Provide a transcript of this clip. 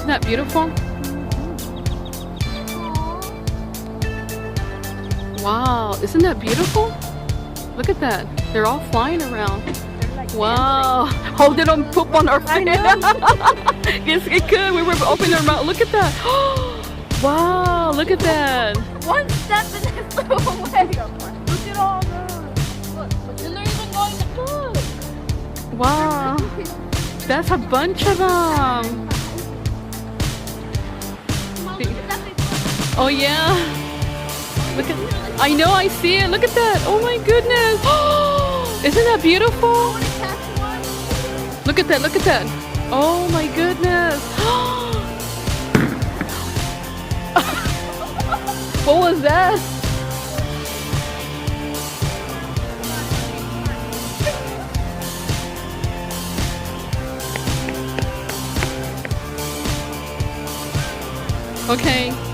Isn't that beautiful? Wow, isn't that beautiful? Look at that. They're all flying around. Wow. Oh, they don't poop on our face. Yes, it could. We were opening our mouth. Look at that. Wow, look at that. One step and it flew away. Look at all those. Look, and they're even going to food. Wow. That's a bunch of them. Oh, yeah. Look at, I know, I see it. Look at that. Oh my goodness. Isn't that beautiful? Look at that, look at that. Oh my goodness. What was that? Okay.